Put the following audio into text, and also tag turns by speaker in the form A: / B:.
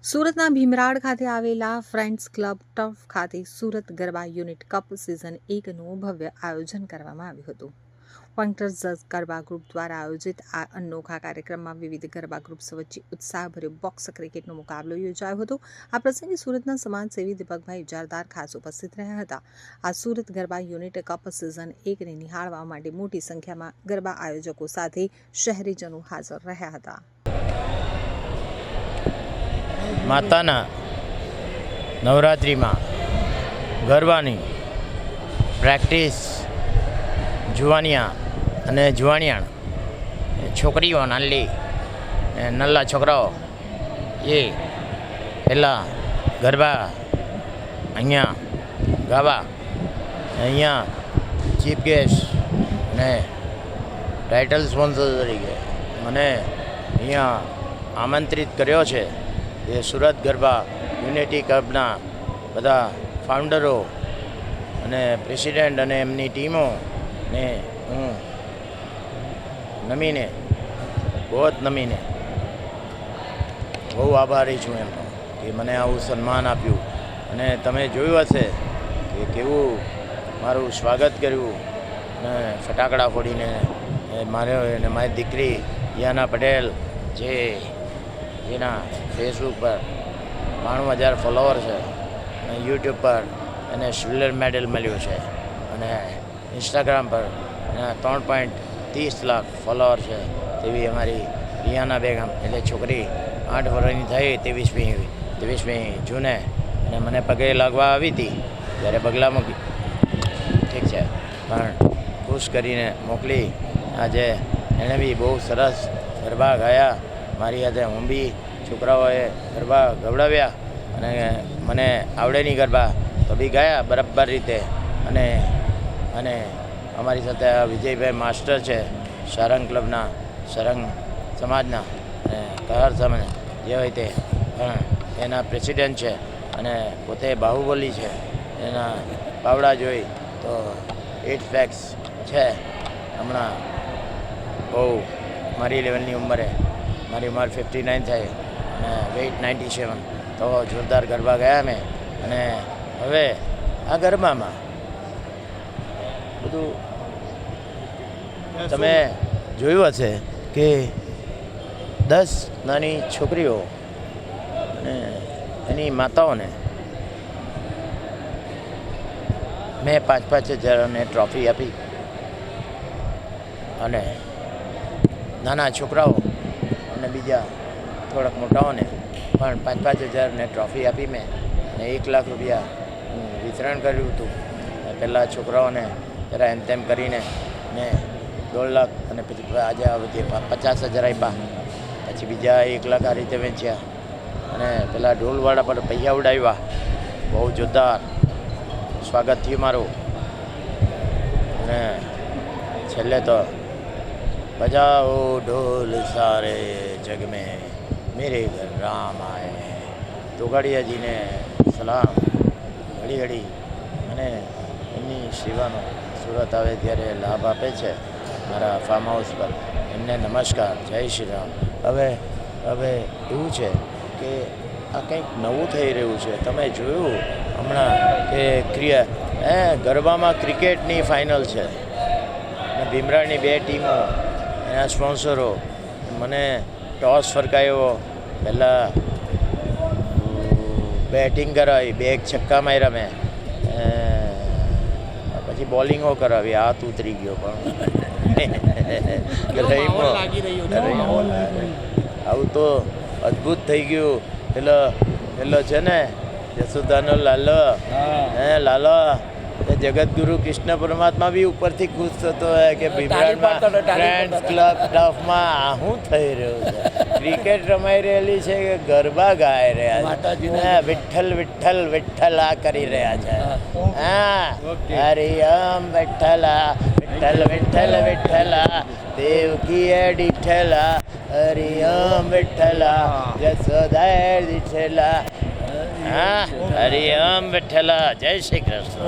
A: સુરતના ભીમરાડ ખાતે આવેલા ફ્રેન્ડ્સ ક્લબ ટફ ખાતે Surat Garba unit cup season 1નું ભવ્ય આયોજન કરવામાં આવ્યું હતું. પોઇન્ટર્સ ગરબા ગ્રુપ દ્વારા આયોજિત આ અનોખા કાર્યક્રમમાં વિવિધ ગરબા ગ્રુપ્સ વચ્ચે ઉત્સાહભર્યો બોક્સ ક્રિકેટનો મુકાબલો યોજાયો હતો. આ પ્રસંગે સુરતના સમાજસેવી દીપકભાઈ ઇજારદાર ખાસ ઉપસ્થિત રહ્યા હતા. આ Surat Garba unit cup season 1ને નિહાળવા માટે મોટી સંખ્યામાં ગરબા આયોજકો સાથે શહેરીજનો હાજર રહ્યા હતા.
B: માતાના નવરાત્રિમાં ગરબાની પ્રેક્ટિસ જુવાનિયા અને જુવાનિયાણ છોકરીઓ નાની નલ્લા છોકરાઓ એ પહેલાં ગરબા અહીંયા ગાવા અહીંયા ચીફ ગેસ્ટ અને ટાઇટલ સ્પોન્સર તરીકે મને અહીંયા આમંત્રિત કર્યો છે. એ સુરત ગરબા યુનિટી ક્લબના બધા ફાઉન્ડરો અને પ્રેસિડેન્ટ અને એમની ટીમોને હું નમીને બહુ આભારી છું એમનો કે મને આવું સન્માન આપ્યું. અને તમે જોયું હશે કે કેવું મારું સ્વાગત કર્યું અને ફટાકડા ફોડીને મારી દીકરી યાના પટેલ જેના ફેસબુક પર 92,000 ફોલોવર છે અને યુટ્યુબ પર એને સિલ્વર મેડલ મળ્યું છે અને ઇન્સ્ટાગ્રામ પર એના 3.30 લાખ ફોલોવર છે. તેવી અમારી રિયાના બેગમ એટલે છોકરી 8 વર્ષની થઈ 23મી જૂને અને મને પગે લાગવા આવી હતી ત્યારે પગલાં મૂકી ઠીક છે પણ ખુશ કરીને મોકલી. આજે એણે બી બહુ સરસ ગરબા ગાયા. મારી સાથે હું બી છોકરાઓએ ગરબા ગવડાવ્યા અને મને આવડે નહીં ગરબા તો બી ગાયા બરાબર રીતે. અને અમારી સાથે વિજયભાઈ માસ્ટર છે સારંગ ક્લબના સારંગ સમાજના અને કહાર સમાજ જે હોય તે પણ એના પ્રેસિડેન્ટ છે અને પોતે બાહુબલી છે. એના પાવડા જોઈ તો 8 પેક્સ છે. હમણાં બહુ મારી લેવલની ઉંમરે મારી ઉંમર 59 થાય અને વેઇટ 97 તો જોરદાર ગરબા ગયા મેં. અને હવે આ ગરબામાં બધું તમે જોયું હશે કે 10 નાની છોકરીઓ અને એની માતાઓને મેં 5,000 ટ્રોફી આપી અને નાના છોકરાઓ અને બીજા થોડાક મોટાઓને પણ 5,000 ટ્રોફી આપી મેં અને 1 લાખ રૂપિયા હું વિતરણ કર્યું હતું. પહેલાં છોકરાઓને જરા એમ તેમ કરીને મેં 1.5 લાખ અને પછી આજે આ બધી 50,000 આપ્યા. પછી બીજા 1 લાખ આ રીતે વેચ્યા અને પેલા ઢોલવાળા પર પૈસા ઉડાવ્યા. બહુ જોરદાર સ્વાગત થયું મારું. અને છેલ્લે તો બજાઓ ઢોલ સારે જગ મેં મેરે ઘર રામ આए. તોગાડિયાજીને સલામ ઘડી અને એમની સેવાનો સુરત આવે ત્યારે લાભ આપે છે મારા ફાર્મ હાઉસ પર. એમને નમસ્કાર, જય શ્રી રામ. હવે એવું છે કે આ કંઈક નવું થઈ રહ્યું છે. તમે જોયું હમણાં કે ગરબામાં ક્રિકેટની ફાઇનલ છે અને ભીમરાડની 2 ટીમો એના સ્પોન્સરો મને ટોસ ફરકાયો. પહેલાં બેટિંગ કરાવી 2 છક્કા માર્યા મેં પછી બોલિંગો કરાવી. હાથ ઉતરી ગયો પણ આવું તો અદ્ભુત થઈ ગયું. પેલો છે ને યશોદાનો લાલો એ જગતગુરુ કૃષ્ણ પરમાત્મા બી ઉપરથી ખુશ થતો હોય કે ભીમરાડમાં ફ્રેન્ડ્સ ક્લબ ટફમાં શું થઈ રહ્યું છે. ક્રિકેટ રમાઈ રહેલી છે કે ગરબા ગાઈ રહ્યા છે. વિઠ્ઠલ વિઠ્ઠલ વિઠ્ઠલ આ કરી રહ્યા છે. હા હરિયમ વિઠ્ઠલા વિઠ્ઠલ વિઠ્ઠલ વિઠ્ઠલા દેવકી ડીઠલા હરિયમ વિઠ્ઠલા જસોદા દીઠલા. હા હરિયમ વિઠ્ઠલા. જય શ્રી કૃષ્ણ.